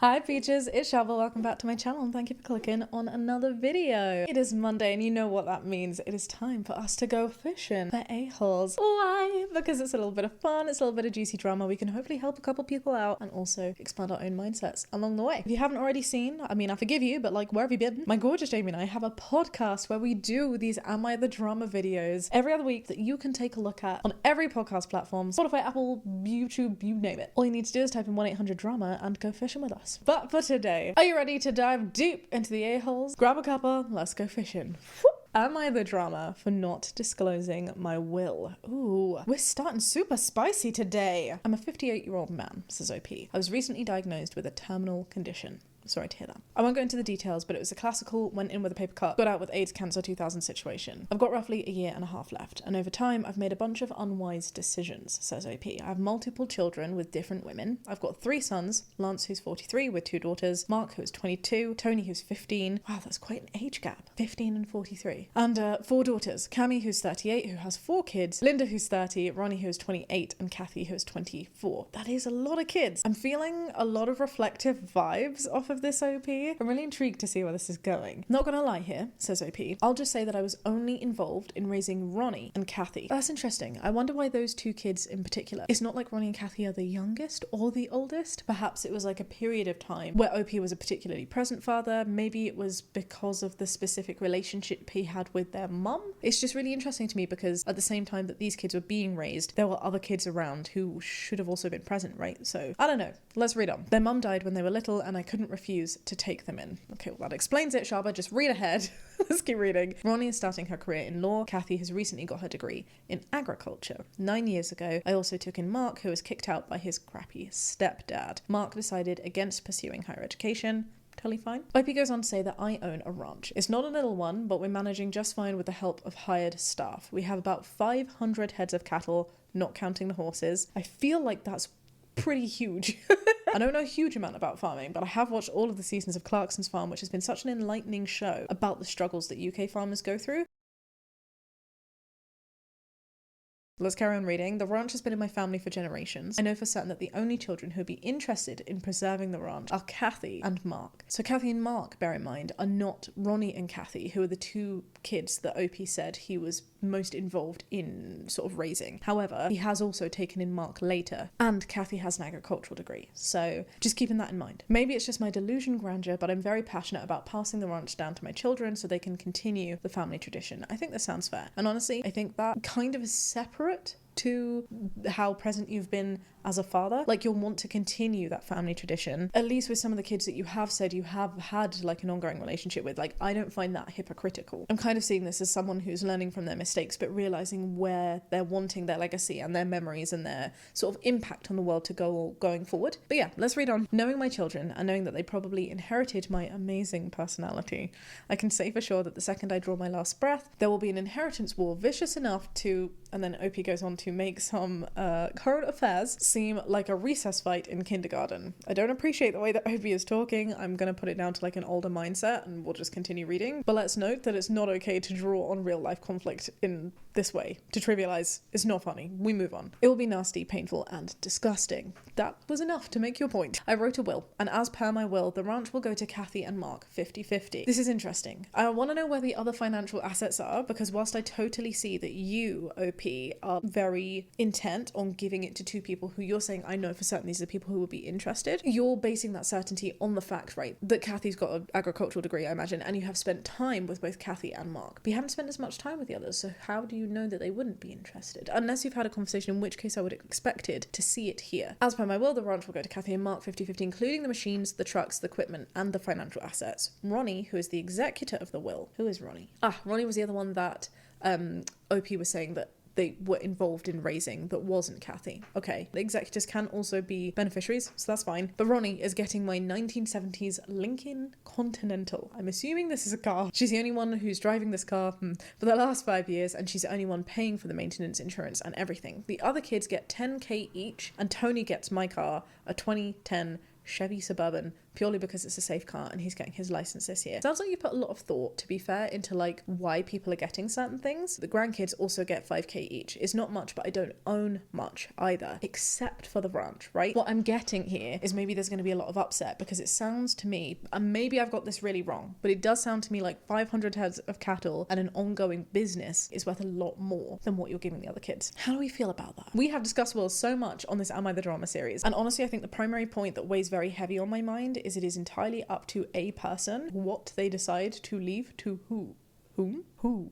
Hi peaches, it's Shaba. Welcome back to my channel and thank you for clicking on another video. It is Monday and you know what that means. It is time for us to go fishing for a-holes. Why? Because it's a little bit of fun, it's a little bit of juicy drama. We can hopefully help a couple people out and also expand our own mindsets along the way. If you haven't already seen, I mean, I forgive you, but like, where have you been? My gorgeous Jamie and I have a podcast where we do these Am I the Drama videos every other week that you can take a look at on every podcast platform, Spotify, Apple, YouTube, you name it. All you need to do is type in 1-800-DRAMA and go fishing with us. But for today, are you ready to dive deep into the a-holes? Grab a cuppa, let's go fishing. Am I the drama for not disclosing my will? Ooh, we're starting super spicy today. I'm a 58-year-old man, says OP. I was recently diagnosed with a terminal condition. Sorry to hear that. I won't go into the details, but it was a classical went in with a paper cut, got out with AIDS, cancer 2000 situation. I've got roughly a year and a half left, and over time I've made a bunch of unwise decisions, says OP. I have multiple children with different women. I've got 3 sons, Lance who's 43 with 2 daughters, Mark who's 22, Tony who's 15. Wow, that's quite an age gap. 15 and 43. And 4 daughters, Cami who's 38 who has 4 kids, Linda who's 30, Ronnie who's 28, and Kathy who's 24. That is a lot of kids. I'm feeling a lot of reflective vibes off of this OP. I'm really intrigued to see where this is going. Not gonna lie here, says OP. I'll just say that I was only involved in raising Ronnie and Kathy. That's interesting. I wonder why those 2 kids in particular. It's not like Ronnie and Kathy are the youngest or the oldest. Perhaps it was like a period of time where OP was a particularly present father. Maybe it was because of the specific relationship he had with their mum. It's just really interesting to me because at the same time that these kids were being raised, there were other kids around who should have also been present, right? So I don't know. Let's read on. Their mum died when they were little and I couldn't refuse to take them in. Okay, well that explains it, Shaba. Just read ahead. Let's keep reading. Ronnie is starting her career in law. Kathy has recently got her degree in agriculture. 9 years ago, I also took in Mark, who was kicked out by his crappy stepdad. Mark decided against pursuing higher education. Totally fine. OP goes on to say that I own a ranch. It's not a little one, but we're managing just fine with the help of hired staff. We have about 500 heads of cattle, not counting the horses. I feel like that's pretty huge. I don't know a huge amount about farming, but I have watched all of the seasons of Clarkson's Farm, which has been such an enlightening show about the struggles that UK farmers go through. Let's carry on reading. The ranch has been in my family for generations. I know for certain that the only children who would be interested in preserving the ranch are Kathy and Mark. So Kathy and Mark, bear in mind, are not Ronnie and Kathy, who are the 2 kids that OP said he was most involved in sort of raising. However, he has also taken in Mark later, and Kathy has an agricultural degree. So just keeping that in mind. Maybe it's just my delusion grandeur, but I'm very passionate about passing the ranch down to my children so they can continue the family tradition. I think that sounds fair. And honestly, I think that kind of is separate to how present you've been as a father. Like, you'll want to continue that family tradition, at least with some of the kids that you have said you have had like an ongoing relationship with. Like, I don't find that hypocritical. I'm kind of seeing this as someone who's learning from their mistakes but realizing where they're wanting their legacy and their memories and their sort of impact on the world to go going forward. But yeah, let's read on. Knowing my children and knowing that they probably inherited my amazing personality, I can say for sure that the second I draw my last breath, there will be an inheritance war vicious enough to, and then OP goes on to make some current affairs seem like a recess fight in kindergarten. I don't appreciate the way that OP is talking. I'm going to put it down to like an older mindset and we'll just continue reading. But let's note that it's not okay to draw on real life conflict in this way. To trivialize is not funny. We move on. It will be nasty, painful, and disgusting. That was enough to make your point. I wrote a will, and as per my will, the ranch will go to Kathy and Mark 50-50. This is interesting. I want to know where the other financial assets are, because whilst I totally see that you, OP, are very intent on giving it to 2 people who you're saying, I know for certain these are the people who will be interested, you're basing that certainty on the fact, right, that Kathy's got an agricultural degree, I imagine, and you have spent time with both Kathy and Mark. But you haven't spent as much time with the others, so how do you know that they wouldn't be interested? Unless you've had a conversation, in which case I would have expected to see it here. As per my will, the ranch will go to Kathy and Mark 50-50, including the machines, the trucks, the equipment, and the financial assets. Ronnie, who is the executor of the will. Who is Ronnie? Ronnie was the other one that OP was saying that they were involved in raising that wasn't Kathy. Okay, the executors can also be beneficiaries, so that's fine. But Ronnie is getting my 1970s Lincoln Continental. I'm assuming this is a car. She's the only one who's driving this car for the last 5 years, and she's the only one paying for the maintenance, insurance, and everything. The other kids get 10k each, and Tony gets my car, a 2010 Chevy Suburban purely because it's a safe car and he's getting his license this year. Sounds like you put a lot of thought, to be fair, into like why people are getting certain things. The grandkids also get 5k each. It's not much, but I don't own much either, except for the ranch, right? What I'm getting here is maybe there's going to be a lot of upset because it sounds to me, and maybe I've got this really wrong, but it does sound to me like 500 heads of cattle and an ongoing business is worth a lot more than what you're giving the other kids. How do we feel about that? We have discussed wills so much on this Am I the Drama series, and honestly I think the primary point that weighs very heavy on my mind is it is entirely up to a person what they decide to leave to who. Whom? Who?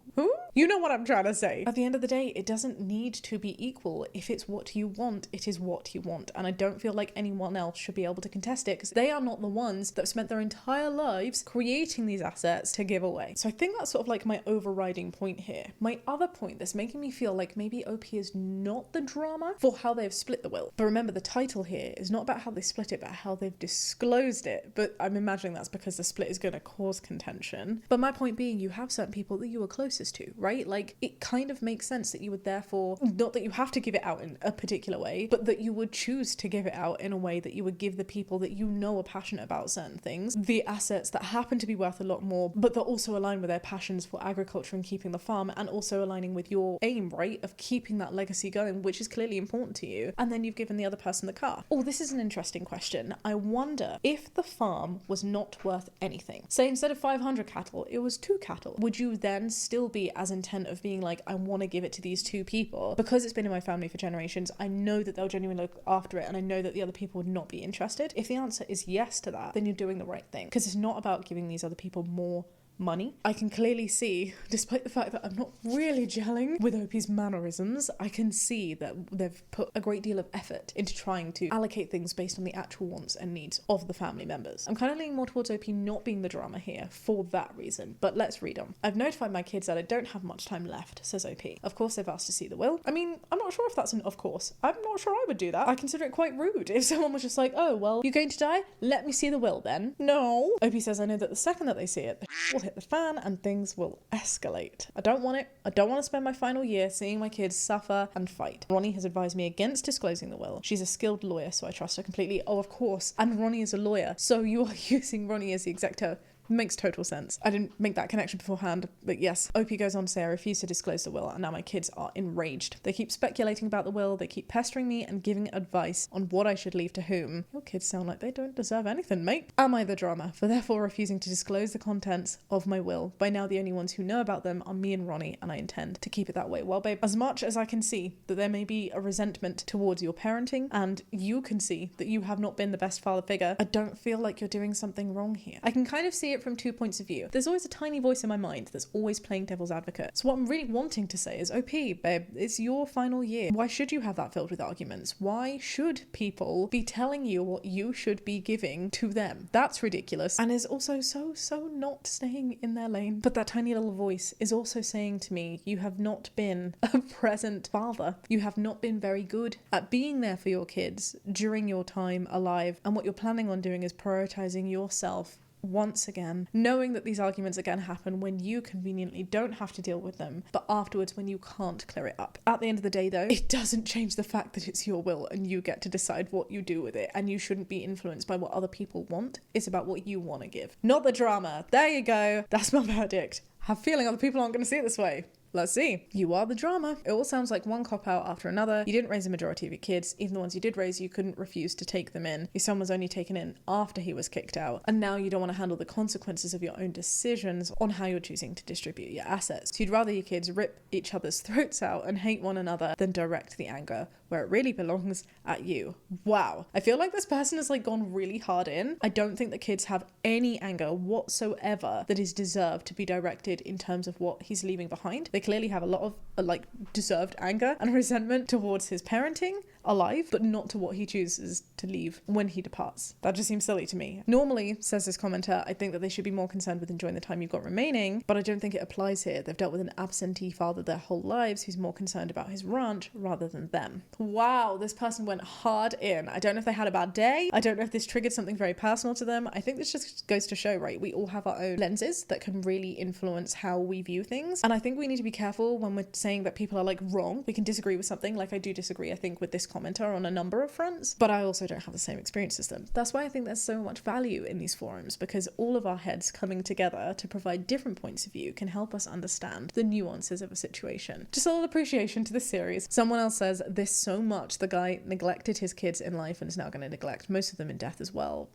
You know what I'm trying to say. At the end of the day, it doesn't need to be equal. If it's what you want, it is what you want. And I don't feel like anyone else should be able to contest it because they are not the ones that have spent their entire lives creating these assets to give away. So I think that's sort of like my overriding point here. My other point that's making me feel like maybe OP is not the drama for how they've split the will. But remember, the title here is not about how they split it, but how they've disclosed it. But I'm imagining that's because the split is going to cause contention. But my point being, you have certain people that you are closest to, right? Like, it kind of makes sense that you would therefore, not that you have to give it out in a particular way, but that you would choose to give it out in a way that you would give the people that you know are passionate about certain things the assets that happen to be worth a lot more, but that also align with their passions for agriculture and keeping the farm, and also aligning with your aim, right, of keeping that legacy going, which is clearly important to you. And then you've given the other person the car. Oh, this is an interesting question. I wonder if the farm was not worth anything. Say instead of 500 cattle, it was 2 cattle. Would you then still be as intent of being like, I want to give it to these 2 people because it's been in my family for generations, I know that they'll genuinely look after it, and I know that the other people would not be interested? If the answer is yes to that, then you're doing the right thing, because it's not about giving these other people more money. I can clearly see, despite the fact that I'm not really gelling with OP's mannerisms, I can see that they've put a great deal of effort into trying to allocate things based on the actual wants and needs of the family members. I'm kind of leaning more towards OP not being the drama here for that reason, but let's read on. I've notified my kids that I don't have much time left, says OP. Of course they've asked to see the will. I mean, I'm not sure if that's an of course. I'm not sure I would do that. I consider it quite rude if someone was just like, oh, well, you're going to die? Let me see the will then. No. OP says, I know that the second that they see it, the will hit the fan and things will escalate. I don't want it. I don't want to spend my final year seeing my kids suffer and fight. Ronnie has advised me against disclosing the will. She's a skilled lawyer, so I trust her completely. Oh, of course. And Ronnie is a lawyer, so you are using Ronnie as the executor. Makes total sense. I didn't make that connection beforehand, but yes. OP goes on to say, I refuse to disclose the will, and now my kids are enraged. They keep speculating about the will, they keep pestering me and giving advice on what I should leave to whom. Your kids sound like they don't deserve anything, mate. Am I the drama for therefore refusing to disclose the contents of my will? By now the only ones who know about them are me and Ronnie, and I intend to keep it that way. Well, babe, as much as I can see that there may be a resentment towards your parenting, and you can see that you have not been the best father figure, I don't feel like you're doing something wrong here. I can kind of see it from 2 points of view. There's always a tiny voice in my mind that's always playing devil's advocate. So what I'm really wanting to say is, OP, babe, it's your final year. Why should you have that filled with arguments? Why should people be telling you what you should be giving to them? That's ridiculous, and is also so not staying in their lane. But that tiny little voice is also saying to me, you have not been a present father. You have not been very good at being there for your kids during your time alive, and what you're planning on doing is prioritizing yourself once again, knowing that these arguments again happen when you conveniently don't have to deal with them, but afterwards when you can't clear it up. At the end of the day though, it doesn't change the fact that it's your will and you get to decide what you do with it, and you shouldn't be influenced by what other people want. It's about what you want to give, not the drama. There you go. That's my verdict. I have a feeling other people aren't going to see it this way. Let's see. You are the drama. It all sounds like one cop-out after another. You didn't raise the majority of your kids. Even the ones you did raise, you couldn't refuse to take them in. Your son was only taken in after he was kicked out. And now you don't want to handle the consequences of your own decisions on how you're choosing to distribute your assets. So you'd rather your kids rip each other's throats out and hate one another than direct the anger where it really belongs, at you. Wow. I feel like this person has like gone really hard in. I don't think that kids have any anger whatsoever that is deserved to be directed in terms of what he's leaving behind. They clearly have a lot of like deserved anger and resentment towards his parenting alive, but not to what he chooses to leave when he departs. That just seems silly to me. Normally, says this commenter, I think that they should be more concerned with enjoying the time you've got remaining, but I don't think it applies here. They've dealt with an absentee father their whole lives who's more concerned about his ranch rather than them. Wow, this person went hard in. I don't know if they had a bad day. I don't know if this triggered something very personal to them. I think this just goes to show, right, we all have our own lenses that can really influence how we view things. And I think we need to be careful when we're saying that people are like wrong. We can disagree with something, like I do disagree, I think, with this commenter on a number of fronts, but I also don't have the same experience as them. That's why I think there's so much value in these forums, because all of our heads coming together to provide different points of view can help us understand the nuances of a situation. Just a little appreciation to the series. Someone else says this so much, the guy neglected his kids in life and is now going to neglect most of them in death as well.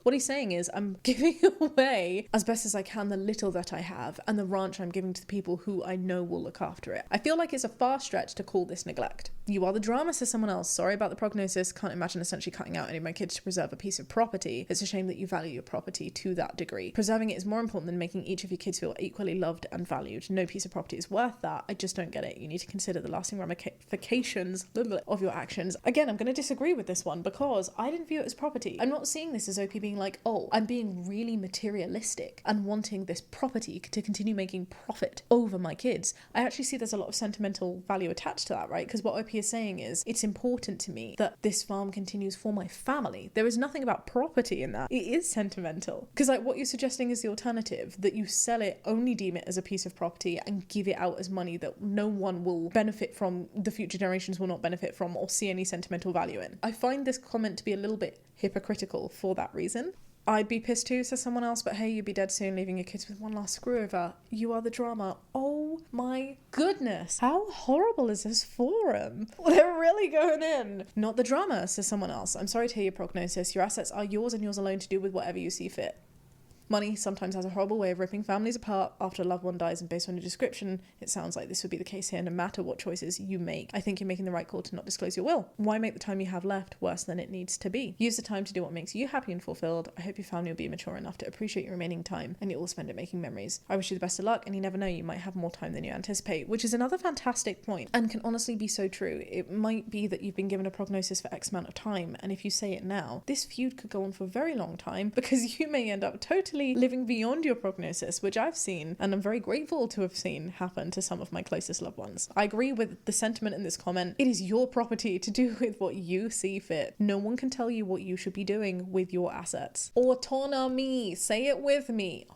What he's saying is, I'm giving away as best as I can the little that I have, and the ranch I'm giving to the people who I know will look after it. I feel like it's a far stretch to call this neglect. You are the drama, says someone else. Sorry about the prognosis. Can't imagine essentially cutting out any of my kids to preserve a piece of property. It's a shame that you value your property to that degree. Preserving it is more important than making each of your kids feel equally loved and valued. No piece of property is worth that. I just don't get it. You need to consider the lasting ramifications of your actions. Again, I'm going to disagree with this one because I didn't view it as property. I'm not seeing this as OP being like, oh, I'm being really materialistic and wanting this property to continue making profit over my kids. I actually see there's a lot of sentimental value attached to that, right? Because what OP is saying is, it's important to me that this farm continues for my family. There is nothing about property in that. It is sentimental. Because like what you're suggesting is the alternative, that you sell it, only deem it as a piece of property and give it out as money that no one will benefit from, the future generations will not benefit from or see any sentimental value in. I find this comment to be a little bit hypocritical for that reason. I'd be pissed too, says someone else, but hey, you'd be dead soon, leaving your kids with one last screw over. You are the drama. Oh my goodness. How horrible is this forum? They're really going in. Not the drama, says someone else. I'm sorry to hear your prognosis. Your assets are yours and yours alone to do with whatever you see fit. Money sometimes has a horrible way of ripping families apart after a loved one dies, and based on your description, it sounds like this would be the case here no matter what choices you make. I think you're making the right call to not disclose your will. Why make the time you have left worse than it needs to be? Use the time to do what makes you happy and fulfilled. I hope your family will be mature enough to appreciate your remaining time, and you'll all spend it making memories. I wish you the best of luck, and you never know, you might have more time than you anticipate, which is another fantastic point, and can honestly be so true. It might be that you've been given a prognosis for X amount of time, and if you say it now, this feud could go on for a very long time, because you may end up totally living beyond your prognosis, which I've seen, and I'm very grateful to have seen happen to some of my closest loved ones. I agree with the sentiment in this comment. It is your property to do with what you see fit. No one can tell you what you should be doing with your assets. Autonomy. Say it with me.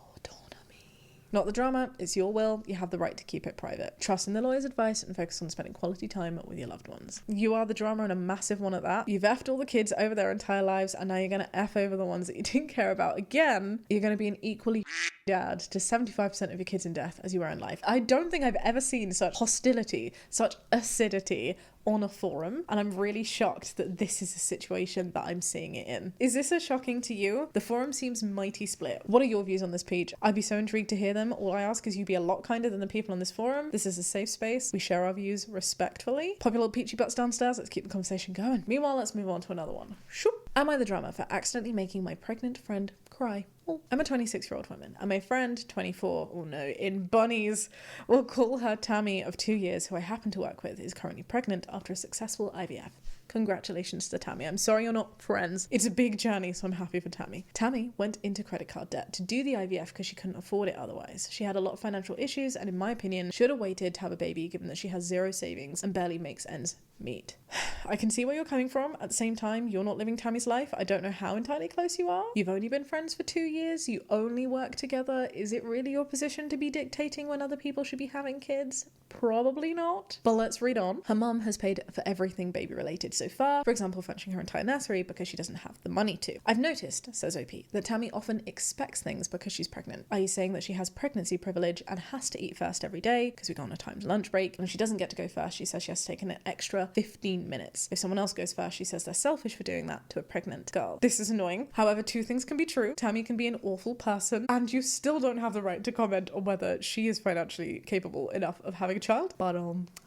Not the drama, it's your will, you have the right to keep it private. Trust in the lawyer's advice and focus on spending quality time with your loved ones. You are the drama, and a massive one at that. You've effed all the kids over their entire lives, and now you're going to F over the ones that you didn't care about. Again, you're going to be an equally dad to 75% of your kids in death as you were in life. I don't think I've ever seen such hostility, such acidity on a forum, and I'm really shocked that this is a situation that I'm seeing it in. Is this as shocking to you? The forum seems mighty split. What are your views on this page? I'd be so intrigued to hear them. All I ask is you be a lot kinder than the people on this forum. This is a safe space. We share our views respectfully. Pop your little peachy butts downstairs. Let's keep the conversation going. Meanwhile, let's move on to another one. Shoop. Am I the drama for accidentally making my pregnant friend cry? Oh, I'm a 26-year-old woman, and my friend, 24, oh no, in bunnies, we'll call her Tammy, of 2 years, who I happen to work with, is currently pregnant after a successful IVF. Congratulations to Tammy. I'm sorry you're not friends. It's a big journey, so I'm happy for Tammy. Tammy went into credit card debt to do the IVF because she couldn't afford it otherwise. She had a lot of financial issues, and in my opinion, should have waited to have a baby given that she has zero savings and barely makes ends meet. I can see where you're coming from. At the same time, you're not living Tammy's life. I don't know how entirely close you are. You've only been friends for 2 years. You only work together. Is it really your position to be dictating when other people should be having kids? Probably not. But let's read on. Her mum has paid for everything baby related so far, for example, furnishing her entire nursery because she doesn't have the money to. I've noticed, says OP, that Tammy often expects things because she's pregnant. Are you saying that she has pregnancy privilege and has to eat first every day because we go on a timed lunch break? And if she doesn't get to go first, she says she has to take an extra 15 minutes. If someone else goes first, she says they're selfish for doing that to a pregnant girl. This is annoying. However, two things can be true. Tammy can be an awful person, and you still don't have the right to comment on whether she is financially capable enough of having a child. But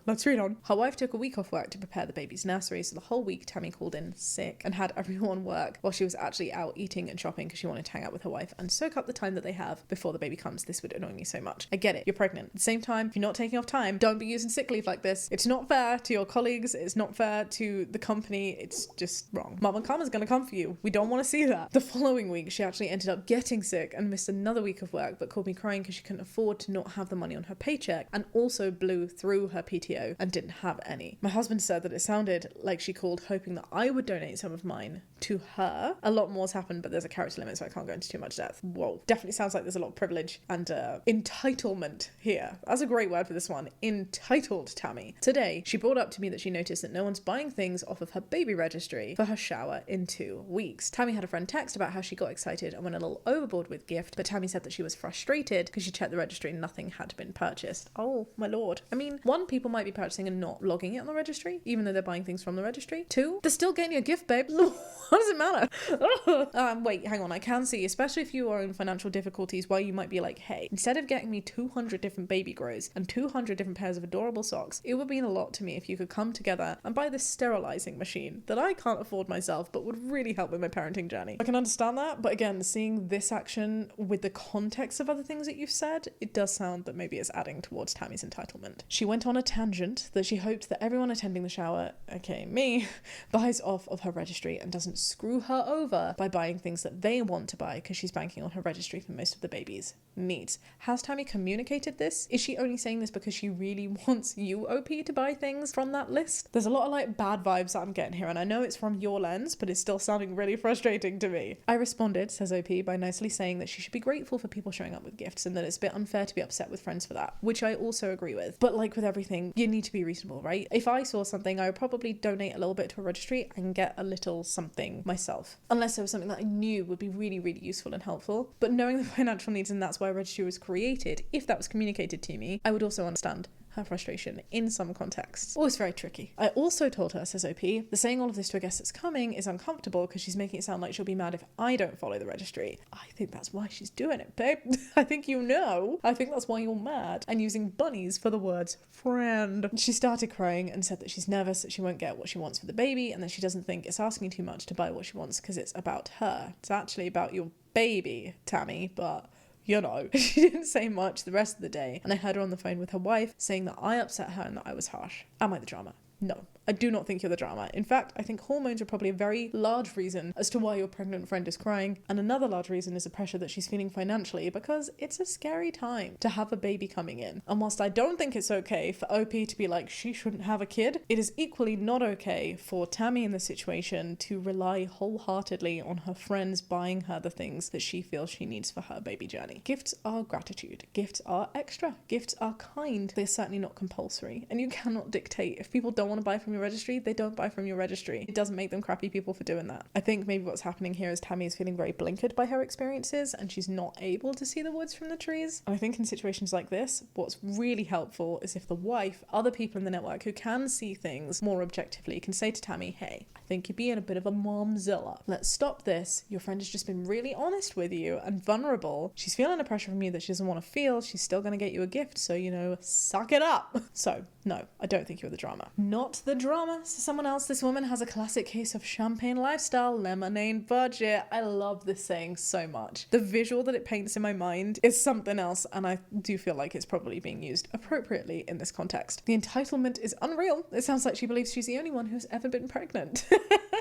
let's read on. Her wife took a week off work to prepare the baby's nursery, so the whole week Tammy called in sick and had everyone work while she was actually out eating and shopping because she wanted to hang out with her wife and soak up the time that they have before the baby comes. This would annoy me so much. I get it. You're pregnant. At the same time, if you're not taking off time, don't be using sick leave like this. It's not fair to your colleagues. It's not fair to the company. It's just wrong. Mama Karma's gonna come for you. We don't want to see that. The following week, she actually ended up getting sick and missed another week of work, but called me crying because she couldn't afford to not have the money on her paycheck, and also blew through her PTO and didn't have any. My husband said that it sounded like she she called, hoping that I would donate some of mine to her. A lot more's happened, but there's a character limit, so I can't go into too much depth. Whoa, definitely sounds like there's a lot of privilege and entitlement here. That's a great word for this one. Entitled Tammy. Today, she brought up to me that she noticed that no one's buying things off of her baby registry for her shower in 2 weeks. Tammy had a friend text about how she got excited and went a little overboard with gift, but Tammy said that she was frustrated because she checked the registry and nothing had been purchased. Oh my lord. I mean, 1, people might be purchasing and not logging it on the registry, even though they're buying things from the registry. 2, they're still getting you a gift, babe. What does it matter? Wait, hang on. I can see, especially if you are in financial difficulties, why you might be like, hey, instead of getting me 200 different baby grows and 200 different pairs of adorable socks, it would mean a lot to me if you could come together and buy this sterilizing machine that I can't afford myself, but would really help with my parenting journey. I can understand that, but again, seeing this action with the context of other things that you've said, it does sound that maybe it's adding towards Tammy's entitlement. She went on a tangent that she hoped that everyone attending the shower, aka me, buys off of her registry and doesn't screw her over by buying things that they want to buy because she's banking on her registry for most of the baby's needs. Has Tammy communicated this? Is she only saying this because she really wants you, OP, to buy things from that list? There's a lot of like bad vibes that I'm getting here, and I know it's from your lens, but it's still sounding really frustrating to me. I responded, says OP, by nicely saying that she should be grateful for people showing up with gifts and that it's a bit unfair to be upset with friends for that, which I also agree with. But like with everything, you need to be reasonable, right? If I saw something, I would probably donate a little bit to a registry and get a little something myself, unless there was something that I knew would be really, really useful and helpful. But knowing the financial needs, and that's why a registry was created, if that was communicated to me, I would also understand her frustration in some contexts. Always very tricky. I also told her, says OP, the saying all of this to a guest that's coming is uncomfortable because she's making it sound like she'll be mad if I don't follow the registry. I think that's why she's doing it, babe. I think you know. I think that's why you're mad and using bunnies for the words friend. She started crying and said that she's nervous that she won't get what she wants for the baby and that she doesn't think it's asking too much to buy what she wants because it's about her. It's actually about your baby, Tammy, but you know. She didn't say much the rest of the day, and I heard her on the phone with her wife saying that I upset her and that I was harsh. Am I the drama? No. I do not think you're the drama. In fact, I think hormones are probably a very large reason as to why your pregnant friend is crying, and another large reason is the pressure that she's feeling financially, because it's a scary time to have a baby coming in. And whilst I don't think it's okay for OP to be like she shouldn't have a kid, it is equally not okay for Tammy in this situation to rely wholeheartedly on her friends buying her the things that she feels she needs for her baby journey. Gifts are gratitude. Gifts are extra. Gifts are kind. They're certainly not compulsory, and you cannot dictate. If people don't want to buy from your registry, they don't buy from your registry. It doesn't make them crappy people for doing that. I think maybe what's happening here is Tammy is feeling very blinkered by her experiences and she's not able to see the woods from the trees. And I think in situations like this, what's really helpful is if the wife, other people in the network who can see things more objectively can say to Tammy, hey, I think you're being a bit of a mumZILLA. Let's stop this. Your friend has just been really honest with you and vulnerable. She's feeling a pressure from you that she doesn't want to feel. She's still going to get you a gift, so, you know, suck it up. So, no, I don't think you're the drama. Not the drama. So someone else, this woman has a classic case of champagne lifestyle, lemonade budget. I love this saying so much. The visual that it paints in my mind is something else, and I do feel like it's probably being used appropriately in this context. The entitlement is unreal. It sounds like she believes she's the only one who's ever been pregnant.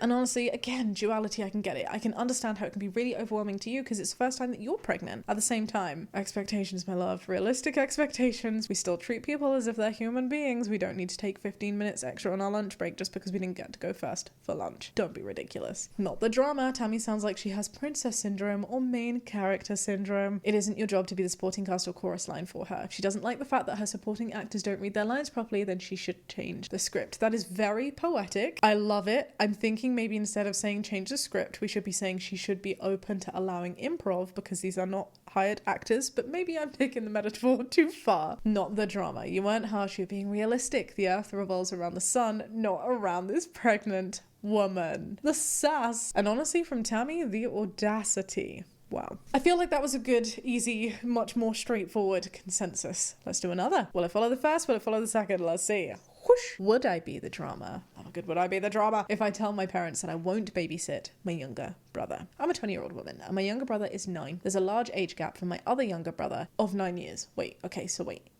And honestly, again, duality, I can get it. I can understand how it can be really overwhelming to you because it's the first time that you're pregnant. At the same time, expectations, my love, realistic expectations. We still treat people as if they're human beings. We don't need to take 15 minutes extra on our lunch break just because we didn't get to go first for lunch. Don't be ridiculous. Not the drama. Tammy sounds like she has princess syndrome or main character syndrome. It isn't your job to be the supporting cast or chorus line for her. If she doesn't like the fact that her supporting actors don't read their lines properly, then she should change the script. That is very poetic. I love it. I'm thinking maybe instead of saying change the script, we should be saying she should be open to allowing improv because these are not hired actors, but maybe I'm taking the metaphor too far. Not the drama. You weren't harsh, you're being realistic. The earth revolves around the sun, not around this pregnant woman. The sass. And honestly, from Tammy, the audacity. Wow. I feel like that was a good, easy, much more straightforward consensus. Let's do another. Will I follow the first? Will I follow the second? Let's see. Whoosh. Would I be the drama? How good would I be the drama if I tell my parents that I won't babysit my younger brother? I'm a 20-year-old woman and my younger brother is 9. There's a large age gap from my other younger brother of 9 years. Wait,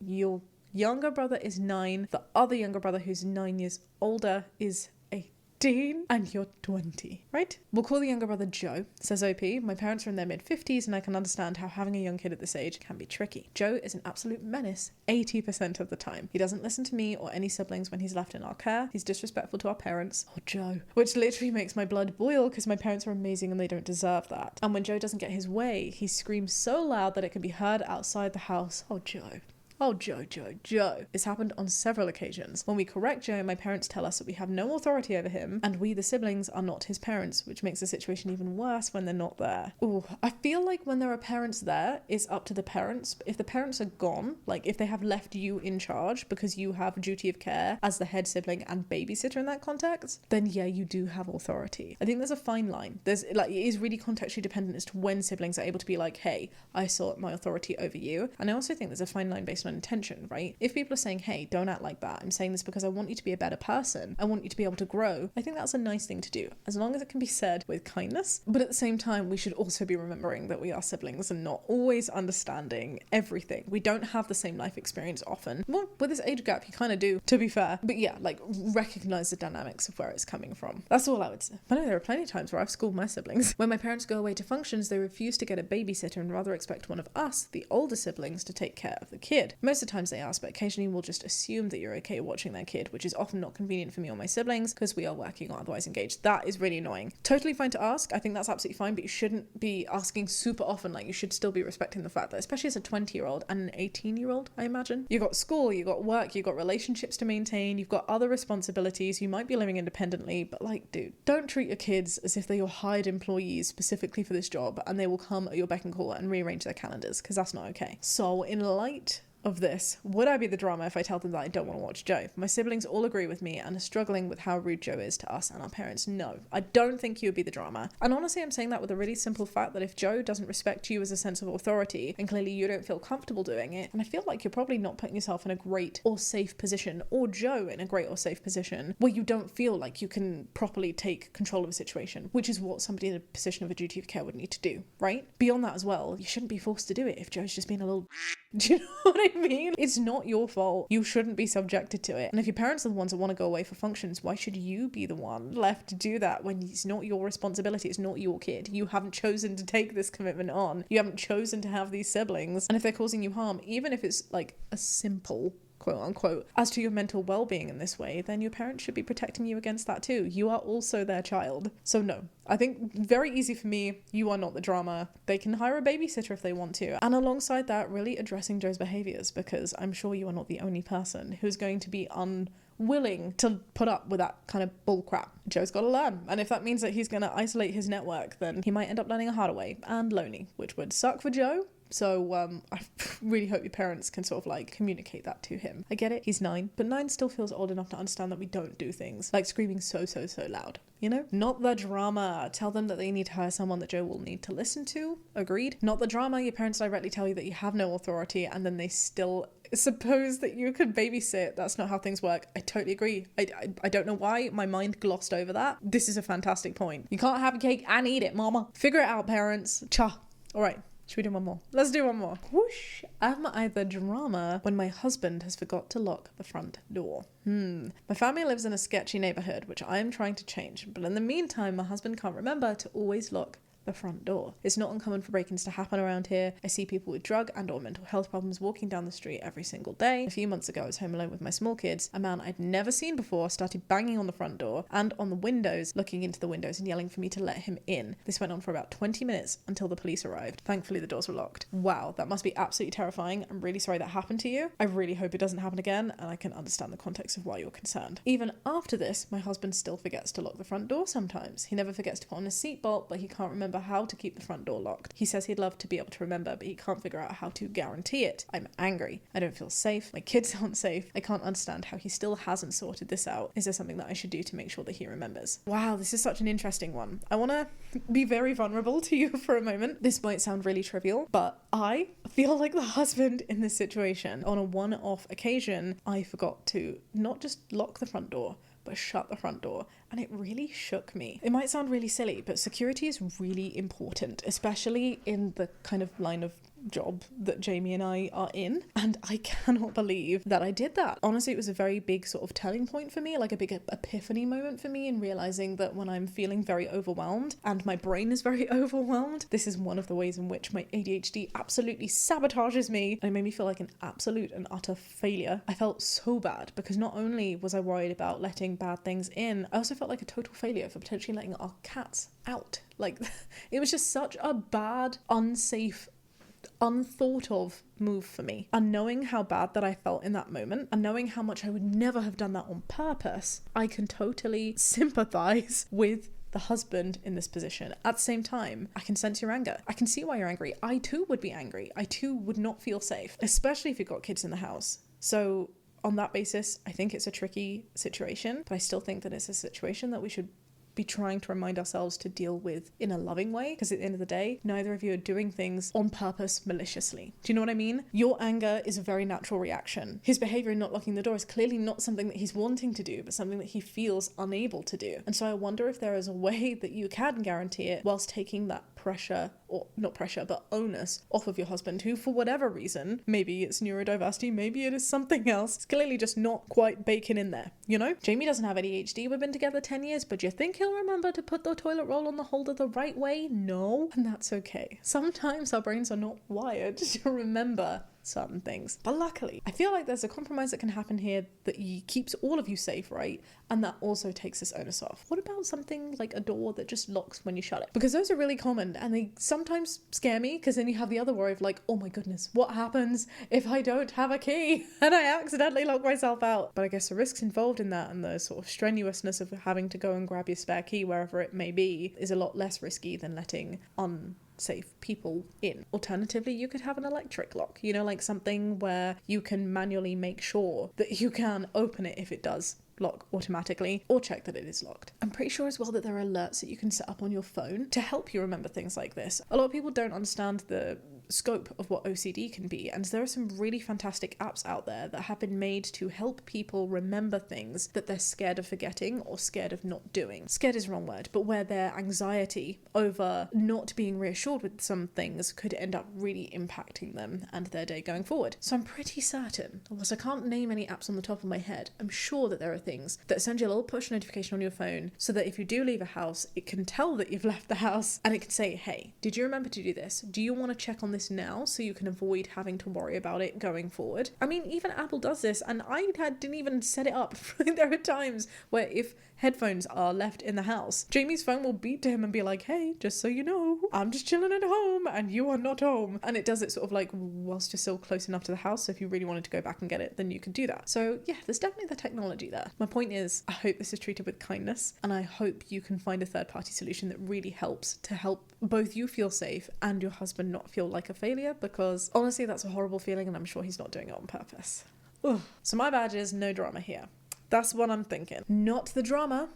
your younger brother is 9. The other younger brother who's 9 years older is a 15 and you're 20, right? We'll call the younger brother Joe. Says OP, my parents are in their mid-50s and I can understand how having a young kid at this age can be tricky. Joe is an absolute menace 80% of the time. He doesn't listen to me or any siblings when he's left in our care. He's disrespectful to our parents. Oh, Joe. Which literally makes my blood boil because my parents are amazing and they don't deserve that. And when Joe doesn't get his way, he screams so loud that it can be heard outside the house. Oh, Joe. Oh, Joe. It's happened on several occasions. When we correct Joe, my parents tell us that we have no authority over him and we, the siblings, are not his parents, which makes the situation even worse when they're not there. Ooh, I feel like when there are parents there, it's up to the parents. But if the parents are gone, like if they have left you in charge because you have a duty of care as the head sibling and babysitter in that context, then yeah, you do have authority. I think there's a fine line. There's like, it is really contextually dependent as to when siblings are able to be like, hey, I assert my authority over you. And I also think there's a fine line based on intention, right? If people are saying, hey, don't act like that, I'm saying this because I want you to be a better person, I want you to be able to grow, I think that's a nice thing to do, as long as it can be said with kindness. But at the same time, we should also be remembering that we are siblings and not always understanding everything. We don't have the same life experience often. Well, with this age gap, you kind of do, to be fair. But yeah, like, recognize the dynamics of where it's coming from. That's all I would say. I know there are plenty of times where I've schooled my siblings. When my parents go away to functions, they refuse to get a babysitter and rather expect one of us, the older siblings, to take care of the kid. Most of the time they ask, but occasionally we'll just assume that you're okay watching their kid, which is often not convenient for me or my siblings because we are working or otherwise engaged. That is really annoying. Totally fine to ask. I think that's absolutely fine, but you shouldn't be asking super often. Like, you should still be respecting the fact that, especially as a 20-year-old and an 18-year-old, I imagine, you've got school, you've got work, you've got relationships to maintain, you've got other responsibilities, you might be living independently, but like, dude, don't treat your kids as if they're your hired employees specifically for this job and they will come at your beck and call and rearrange their calendars, because that's not okay. So in light of this, would I be the drama if I tell them that I don't want to watch Joe? My siblings all agree with me and are struggling with how rude Joe is to us and our parents. No, I don't think you would be the drama. And honestly, I'm saying that with a really simple fact that if Joe doesn't respect you as a sense of authority, and clearly you don't feel comfortable doing it, and I feel like you're probably not putting yourself in a great or safe position, or Joe in a great or safe position, where you don't feel like you can properly take control of a situation, which is what somebody in a position of a duty of care would need to do, right? Beyond that as well, you shouldn't be forced to do it if Joe's just being a little... Do you know what I mean? It's not your fault. You shouldn't be subjected to it. And if your parents are the ones that want to go away for functions, why should you be the one left to do that when it's not your responsibility? It's not your kid. You haven't chosen to take this commitment on. You haven't chosen to have these siblings. And if they're causing you harm, even if it's like a simple quote unquote, as to your mental well-being in this way, then your parents should be protecting you against that too. You are also their child. So no, I think very easy for me, you are not the drama. They can hire a babysitter if they want to. And alongside that, really addressing Joe's behaviors, because I'm sure you are not the only person who's going to be unwilling to put up with that kind of bull crap. Joe's got to learn. And if that means that he's going to isolate his network, then he might end up learning a harder way and lonely, which would suck for Joe. So I really hope your parents can sort of like communicate that to him. I get it, he's 9, but 9 still feels old enough to understand that we don't do things like screaming so loud, you know? Not the drama. Tell them that they need to hire someone that Joe will need to listen to. Agreed. Not the drama. Your parents directly tell you that you have no authority and then they still suppose that you could babysit. That's not how things work. I totally agree. I don't know why my mind glossed over that. This is a fantastic point. You can't have a cake and eat it, mama. Figure it out, parents. Cha. All right. Should we do one more? Let's do one more. Whoosh. Am I the drama when my husband has forgot to lock the front door? My family lives in a sketchy neighborhood, which I am trying to change. But in the meantime, my husband can't remember to always lock the front door. It's not uncommon for break-ins to happen around here. I see people with drug and or mental health problems walking down the street every single day. A few months ago, I was home alone with my small kids. A man I'd never seen before started banging on the front door and on the windows, looking into the windows and yelling for me to let him in. This went on for about 20 minutes until the police arrived. Thankfully, the doors were locked. Wow, that must be absolutely terrifying. I'm really sorry that happened to you. I really hope it doesn't happen again, and I can understand the context of why you're concerned. Even after this, my husband still forgets to lock the front door sometimes. He never forgets to put on a seatbelt, but he can't remember how to keep the front door locked. He says he'd love to be able to remember, but he can't figure out how to guarantee it. I'm angry. I don't feel safe. My kids aren't safe. I can't understand how he still hasn't sorted this out. Is there something that I should do to make sure that he remembers? Wow, this is such an interesting one. I want to be very vulnerable to you for a moment. This might sound really trivial, but I feel like the husband in this situation. On a one-off occasion, I forgot to not just lock the front door, but shut the front door and it really shook me. It might sound really silly, but security is really important, especially in the kind of line of job that Jamie and I are in, and I cannot believe that I did that. Honestly, it was a very big sort of telling point for me, like a big epiphany moment for me in realizing that when I'm feeling very overwhelmed and my brain is very overwhelmed, this is one of the ways in which my ADHD absolutely sabotages me, and it made me feel like an absolute and utter failure. I felt so bad because not only was I worried about letting bad things in, I also felt like a total failure for potentially letting our cats out. Like, it was just such a bad, unsafe, unthought of move for me. And knowing how bad that I felt in that moment, and knowing how much I would never have done that on purpose, I can totally sympathize with the husband in this position. At the same time, I can sense your anger. I can see why you're angry. I too would be angry. I too would not feel safe, especially if you've got kids in the house. So on that basis, I think it's a tricky situation, but I still think that it's a situation that we should be trying to remind ourselves to deal with in a loving way, because at the end of the day, neither of you are doing things on purpose maliciously. Do you know what I mean? Your anger is a very natural reaction. His behavior in not locking the door is clearly not something that he's wanting to do, but something that he feels unable to do. And so I wonder if there is a way that you can guarantee it whilst taking that pressure, or not pressure, but onus off of your husband, who for whatever reason, maybe it's neurodiversity, maybe it is something else, it's clearly just not quite baking in there, you know? Jamie doesn't have ADHD, we've been together 10 years, but do you think he'll remember to put the toilet roll on the holder the right way? No, and that's okay. Sometimes our brains are not wired to remember certain things. But luckily, I feel like there's a compromise that can happen here that keeps all of you safe, right? And that also takes this onus off. What about something like a door that just locks when you shut it? Because those are really common and they sometimes scare me, because then you have the other worry of like, oh my goodness, what happens if I don't have a key and I accidentally lock myself out? But I guess the risks involved in that and the sort of strenuousness of having to go and grab your spare key wherever it may be is a lot less risky than letting unsafe people in. Alternatively, you could have an electric lock, you know, like something where you can manually make sure that you can open it if it does lock automatically, or check that it is locked. I'm pretty sure as well that there are alerts that you can set up on your phone to help you remember things like this. A lot of people don't understand the scope of what OCD can be, and there are some really fantastic apps out there that have been made to help people remember things that they're scared of forgetting or scared of not doing. Scared is the wrong word, but where their anxiety over not being reassured with some things could end up really impacting them and their day going forward. So I'm pretty certain, whilst I can't name any apps on the top of my head, I'm sure that there are things that send you a little push notification on your phone so that if you do leave a house, it can tell that you've left the house and it can say, hey, did you remember to do this? Do you want to check on this now so you can avoid having to worry about it going forward? I mean, even Apple does this, and I didn't even set it up. There are times where if headphones are left in the house, Jamie's phone will beep to him and be like, hey, just so you know, I'm just chilling at home and you are not home. And it does it sort of like whilst you're still close enough to the house, so if you really wanted to go back and get it, then you could do that. So yeah, there's definitely the technology there. My point is, I hope this is treated with kindness, and I hope you can find a third-party solution that really helps to help both you feel safe and your husband not feel like a failure, because honestly, that's a horrible feeling and I'm sure he's not doing it on purpose. Ugh. So my badge is no drama here. That's what I'm thinking. Not the drama,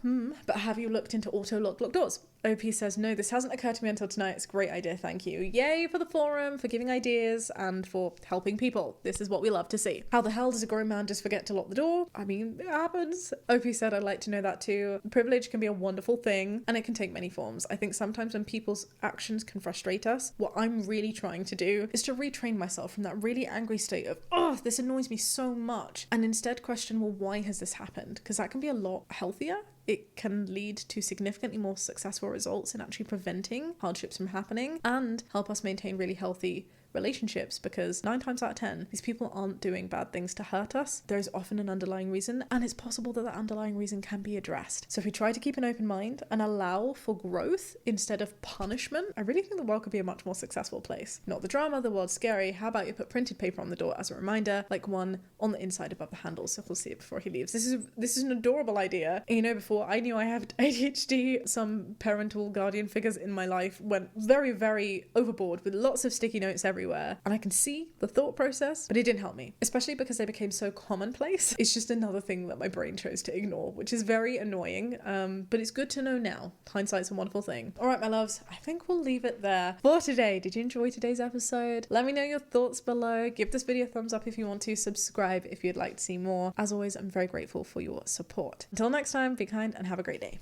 but have you looked into auto lock doors? OP says, no, this hasn't occurred to me until tonight. It's a great idea, thank you. Yay for the forum, for giving ideas, and for helping people. This is what we love to see. How the hell does a grown man just forget to lock the door? I mean, it happens. OP said, I'd like to know that too. Privilege can be a wonderful thing, and it can take many forms. I think sometimes when people's actions can frustrate us, what I'm really trying to do is to retrain myself from that really angry state of, oh, this annoys me so much, and instead question, well, why has this happened? Because that can be a lot healthier. It can lead to significantly more successful results in actually preventing hardships from happening and help us maintain really healthy relationships, because 9 times out of 10 these people aren't doing bad things to hurt us. There is often an underlying reason, and it's possible that that underlying reason can be addressed. So if we try to keep an open mind and allow for growth instead of punishment, I really think the world could be a much more successful place. Not the drama, the world's scary. How about you put printed paper on the door as a reminder, like one on the inside above the handle, so he'll see it before he leaves. This is an adorable idea. And you know, before I knew I had ADHD, some parental guardian figures in my life went very, very overboard with lots of sticky notes everywhere everywhere. And I can see the thought process, but it didn't help me, especially because they became so commonplace. It's just another thing that my brain chose to ignore, which is very annoying. But it's good to know now. Hindsight's a wonderful thing. All right, my loves, I think we'll leave it there for today. Did you enjoy today's episode? Let me know your thoughts below. Give this video a thumbs up if you want to. Subscribe if you'd like to see more. As always, I'm very grateful for your support. Until next time, be kind and have a great day.